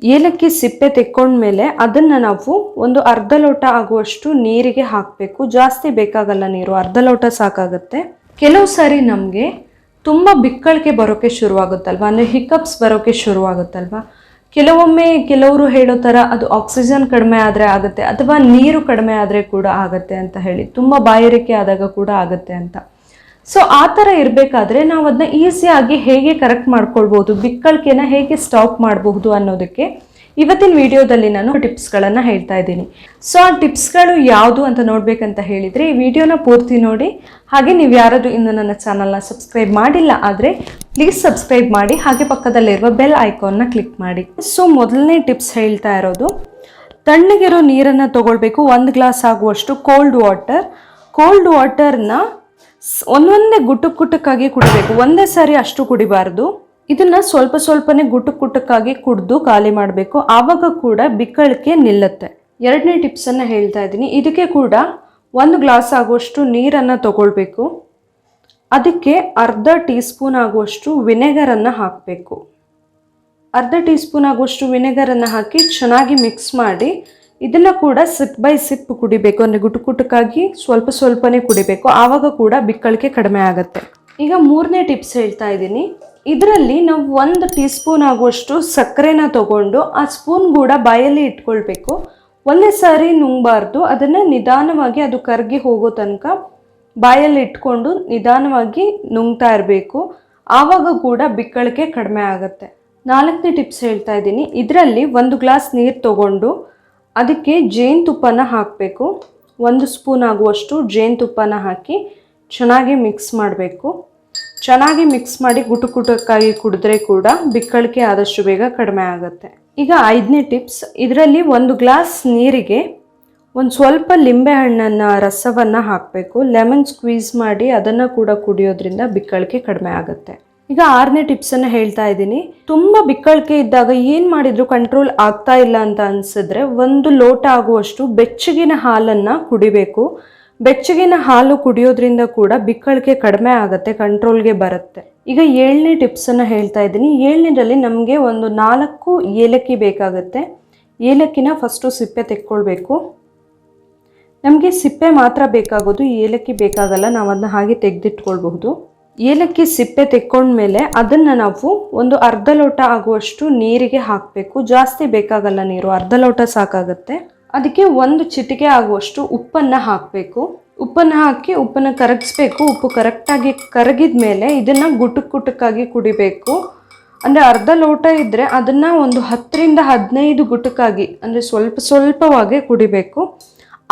ಏಲಕ್ಕಿ ಸಿಪ್ಪೆ ತೆಕ್ಕೊಂಡ್ಮೇಲೆ ಅದನ್ನು ನಾವು ಒಂದು ಅರ್ಧ ಲೋಟ ಆಗುವಷ್ಟು ನೀರಿಗೆ ಹಾಕಬೇಕು. ಜಾಸ್ತಿ ಬೇಕಾಗಲ್ಲ ನೀರು, ಅರ್ಧ ಲೋಟ ಸಾಕಾಗುತ್ತೆ. ಕೆಲವು ಸಾರಿ ನಮಗೆ ತುಂಬ ಬಿಕ್ಕಳಿಕೆ ಬರೋಕ್ಕೆ ಶುರುವಾಗುತ್ತಲ್ವ, ಅಂದರೆ ಹಿಕಪ್ಸ್ ಬರೋಕ್ಕೆ ಶುರುವಾಗುತ್ತಲ್ವ. ಕೆಲವೊಮ್ಮೆ ಕೆಲವರು ಹೇಳೋ ಥರ ಅದು ಆಕ್ಸಿಜನ್ ಕಡಿಮೆ ಆದರೆ ಆಗುತ್ತೆ ಅಥವಾ ನೀರು ಕಡಿಮೆ ಆದರೆ ಕೂಡ ಆಗುತ್ತೆ ಅಂತ ಹೇಳಿ, ತುಂಬ ಬಾಯಾರಿಕೆ ಆದಾಗ ಕೂಡ ಆಗುತ್ತೆ ಅಂತ. ಸೊ ಆ ಥರ ಇರಬೇಕಾದ್ರೆ ನಾವು ಅದನ್ನ ಈಸಿಯಾಗಿ ಹೇಗೆ ಕರೆಕ್ಟ್ ಮಾಡ್ಕೊಳ್ಬೋದು, ಬಿಕ್ಕಳಿಕೆನ ಹೇಗೆ ಸ್ಟಾಪ್ ಮಾಡಬಹುದು ಅನ್ನೋದಕ್ಕೆ ಇವತ್ತಿನ ವಿಡಿಯೋದಲ್ಲಿ ನಾನು ಟಿಪ್ಸ್ಗಳನ್ನು ಹೇಳ್ತಾ ಇದ್ದೀನಿ. ಸೊ ಆ ಟಿಪ್ಸ್ಗಳು ಯಾವುದು ಅಂತ ನೋಡಬೇಕಂತ ಹೇಳಿದರೆ ಈ ವಿಡಿಯೋನ ಪೂರ್ತಿ ನೋಡಿ. ಹಾಗೆ ನೀವು ಯಾರಾದರೂ ಇನ್ನು ನನ್ನ ಚಾನಲ್ನ ಸಬ್ಸ್ಕ್ರೈಬ್ ಮಾಡಿಲ್ಲ ಆದರೆ ಪ್ಲೀಸ್ ಸಬ್ಸ್ಕ್ರೈಬ್ ಮಾಡಿ, ಹಾಗೆ ಪಕ್ಕದಲ್ಲಿರುವ ಬೆಲ್ ಐಕಾನ್ನ ಕ್ಲಿಕ್ ಮಾಡಿ. ಸೊ ಮೊದಲನೇ ಟಿಪ್ಸ್ ಹೇಳ್ತಾ ಇರೋದು, ತಣ್ಣಗಿರೋ ನೀರನ್ನು ತಗೊಳ್ಬೇಕು. 1 ಗ್ಲಾಸ್ ಆಗುವಷ್ಟು ಕೋಲ್ಡ್ ವಾಟರ್ನ ಒಂದೊಂದೇ ಗುಟ್ಟಕ್ಕಾಗಿ ಕುಡಿಬೇಕು. ಒಂದೇ ಸಾರಿ ಅಷ್ಟು ಕುಡಿಬಾರ್ದು. ಇದನ್ನ ಸ್ವಲ್ಪನೇ ಗುಟ್ಟಕ್ಕಾಗಿ ಕುಡಿದು ಖಾಲಿ ಮಾಡಬೇಕು. ಆವಾಗ ಕೂಡ ಬಿಕ್ಕಳಿಕೆ ನಿಲ್ಲುತ್ತೆ. ಎರಡನೇ ಟಿಪ್ಸನ್ನು ಹೇಳ್ತಾ ಇದ್ದೀನಿ. ಇದಕ್ಕೆ ಕೂಡ 1 ಗ್ಲಾಸ್ ಆಗುವಷ್ಟು ನೀರನ್ನು ತಗೊಳ್ಬೇಕು. ಅದಕ್ಕೆ ಅರ್ಧ ಟೀ ಸ್ಪೂನ್ ಆಗುವಷ್ಟು ವಿನೆಗರನ್ನು ಹಾಕಬೇಕು. ಅರ್ಧ ಟೀ ಸ್ಪೂನ್ ಆಗುವಷ್ಟು ವಿನೆಗರನ್ನು ಹಾಕಿ ಚೆನ್ನಾಗಿ ಮಿಕ್ಸ್ ಮಾಡಿ ಇದನ್ನು ಕೂಡ ಸಿಪ್ ಬೈ ಸಿಪ್ ಕುಡಿಬೇಕು. ಅಂದರೆ ಗುಟ್ಟಕ್ಕಾಗಿ ಸ್ವಲ್ಪನೇ ಕುಡಿಬೇಕು. ಆವಾಗ ಕೂಡ ಬಿಕ್ಕಳಿಕೆ ಕಡಿಮೆ ಆಗುತ್ತೆ. ಈಗ ಮೂರನೇ ಟಿಪ್ಸ್ ಹೇಳ್ತಾ ಇದ್ದೀನಿ. ಇದರಲ್ಲಿ ನಾವು 1 ಟೀ ಸ್ಪೂನ್ ಆಗುವಷ್ಟು ಸಕ್ಕರೆನ ತಗೊಂಡು ಆ ಸ್ಪೂನ್ ಕೂಡ ಬಾಯಲ್ಲಿ ಇಟ್ಕೊಳ್ಬೇಕು. ಒಂದೇ ಸಾರಿ ನುಂಗಬಾರ್ದು. ಅದನ್ನು ನಿಧಾನವಾಗಿ ಅದು ಕರಗಿ ಹೋಗೋ ತನಕ ಬಾಯಲ್ಲಿ ಇಟ್ಕೊಂಡು ನಿಧಾನವಾಗಿ ನುಂಗ್ತಾ ಇರಬೇಕು. ಆವಾಗ ಕೂಡ ಬಿಕ್ಕಳಿಕೆ ಕಡಿಮೆ ಆಗುತ್ತೆ. 4ನೇ ಟಿಪ್ಸ್ ಹೇಳ್ತಾ ಇದ್ದೀನಿ. ಇದರಲ್ಲಿ 1 ಗ್ಲಾಸ್ ನೀರು ತಗೊಂಡು ಅದಕ್ಕೆ ಜೇನುತುಪ್ಪನ ಹಾಕಬೇಕು. 1 ಸ್ಪೂನ್ ಆಗುವಷ್ಟು ಜೇನುತುಪ್ಪನ ಹಾಕಿ ಚೆನ್ನಾಗಿ ಮಿಕ್ಸ್ ಮಾಡಬೇಕು. ಚೆನ್ನಾಗಿ ಮಿಕ್ಸ್ ಮಾಡಿ ಗುಟ್ಟಕ್ಕಾಗಿ ಕುಡಿದ್ರೆ ಕೂಡ ಬಿಕ್ಕಳಿಕೆ ಆದಷ್ಟು ಬೇಗ ಕಡಿಮೆ ಆಗುತ್ತೆ. ಈಗ 5ನೇ ಟಿಪ್ಸ್. ಇದರಲ್ಲಿ 1 ಗ್ಲಾಸ್ ನೀರಿಗೆ ಒಂದು ಸ್ವಲ್ಪ ಲಿಂಬೆಹಣ್ಣನ್ನು ರಸವನ್ನು ಹಾಕಬೇಕು. ಲೆಮನ್ ಸ್ಕ್ವೀಸ್ ಮಾಡಿ ಅದನ್ನು ಕೂಡ ಕುಡಿಯೋದ್ರಿಂದ ಬಿಕ್ಕಳಿಕೆ ಕಡಿಮೆ ಆಗುತ್ತೆ. ಈಗ 6ನೇ ಟಿಪ್ಸನ್ನು ಹೇಳ್ತಾ ಇದ್ದೀನಿ. ತುಂಬ ಬಿಕ್ಕಳಿಕೆ ಇದ್ದಾಗ ಏನು ಮಾಡಿದ್ರು ಕಂಟ್ರೋಲ್ ಆಗ್ತಾ ಇಲ್ಲ ಅಂತ ಅನಿಸಿದ್ರೆ 1 ಲೋಟ ಆಗುವಷ್ಟು ಬೆಚ್ಚಗಿನ ಹಾಲನ್ನು ಕುಡಿಬೇಕು. ಬೆಚ್ಚಗಿನ ಹಾಲು ಕುಡಿಯೋದ್ರಿಂದ ಕೂಡ ಬಿಕ್ಕಳಿಕೆ ಕಡಿಮೆ ಆಗುತ್ತೆ, ಕಂಟ್ರೋಲ್ಗೆ ಬರುತ್ತೆ. ಈಗ 7ನೇ ಟಿಪ್ಸನ್ನು ಹೇಳ್ತಾ ಇದ್ದೀನಿ. 7ನೇದರಲ್ಲಿ ನಮಗೆ ಒಂದು 4 ಏಲಕ್ಕಿ ಬೇಕಾಗುತ್ತೆ. ಏಲಕ್ಕಿನ ಫಸ್ಟು ಸಿಪ್ಪೆ ತೆಕ್ಕೊಳ್ಬೇಕು. ನಮಗೆ ಸಿಪ್ಪೆ ಮಾತ್ರ ಬೇಕಾಗೋದು, ಏಲಕ್ಕಿ ಬೇಕಾಗಲ್ಲ. ನಾವು ಅದನ್ನ ಹಾಗೆ ತೆಗೆದಿಟ್ಕೊಳ್ಬಹುದು. ಏಲಕ್ಕಿ ಸಿಪ್ಪೆ ತೆಕ್ಕೊಂಡ್ಮೇಲೆ ಅದನ್ನು ನಾವು ಒಂದು ಅರ್ಧ ಲೋಟ ಆಗುವಷ್ಟು ನೀರಿಗೆ ಹಾಕಬೇಕು. ಜಾಸ್ತಿ ಬೇಕಾಗಲ್ಲ ನೀರು, ಅರ್ಧ ಲೋಟ ಸಾಕಾಗುತ್ತೆ. ಅದಕ್ಕೆ 1 ಚಿಟಿಕೆ ಆಗುವಷ್ಟು ಉಪ್ಪನ್ನು ಹಾಕಬೇಕು. ಉಪ್ಪನ್ನು ಹಾಕಿ ಉಪ್ಪನ್ನು ಕರಗಿಸ್ಬೇಕು. ಉಪ್ಪು ಕರೆಕ್ಟಾಗಿ ಕರಗಿದ ಮೇಲೆ ಇದನ್ನು ಗುಟ್ಟಕ್ಕಾಗಿ ಕುಡಿಬೇಕು. ಅಂದರೆ ಅರ್ಧ ಲೋಟ ಇದ್ದರೆ ಅದನ್ನು ಒಂದು 10 ರಿಂದ 15 ಗುಟ್ಟಕ್ಕಾಗಿ, ಅಂದರೆ ಸ್ವಲ್ಪವಾಗಿ ಕುಡಿಬೇಕು.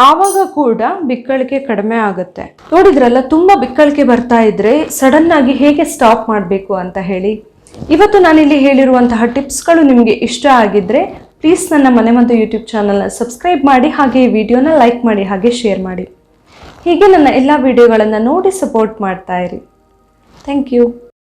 ಆವಾಗ ಕೂಡ ಬಿಕ್ಕಳಿಕೆ ಕಡಿಮೆ ಆಗುತ್ತೆ. ನೋಡಿದ್ರಲ್ಲ, ತುಂಬ ಬಿಕ್ಕಳಿಕೆ ಬರ್ತಾ ಇದ್ರೆ ಸಡನ್ ಆಗಿ ಹೇಗೆ ಸ್ಟಾಪ್ ಮಾಡಬೇಕು ಅಂತ ಹೇಳಿ. ಇವತ್ತು ನಾನಿಲ್ಲಿ ಹೇಳಿರುವಂತಹ ಟಿಪ್ಸ್ಗಳು ನಿಮಗೆ ಇಷ್ಟ ಆಗಿದ್ರೆ ಪ್ಲೀಸ್ ನನ್ನ ಮನೆ ಮತ್ತು ಯೂಟ್ಯೂಬ್ ಚಾನಲ್ನ ಸಬ್ಸ್ಕ್ರೈಬ್ ಮಾಡಿ, ಹಾಗೆ ಈ ವಿಡಿಯೋನ ಲೈಕ್ ಮಾಡಿ, ಹಾಗೆ ಶೇರ್ ಮಾಡಿ. ಹೀಗೆ ನನ್ನ ಎಲ್ಲ ವಿಡಿಯೋಗಳನ್ನು ನೋಡಿ ಸಪೋರ್ಟ್ ಮಾಡ್ತಾ ಇರಿ. Thank you.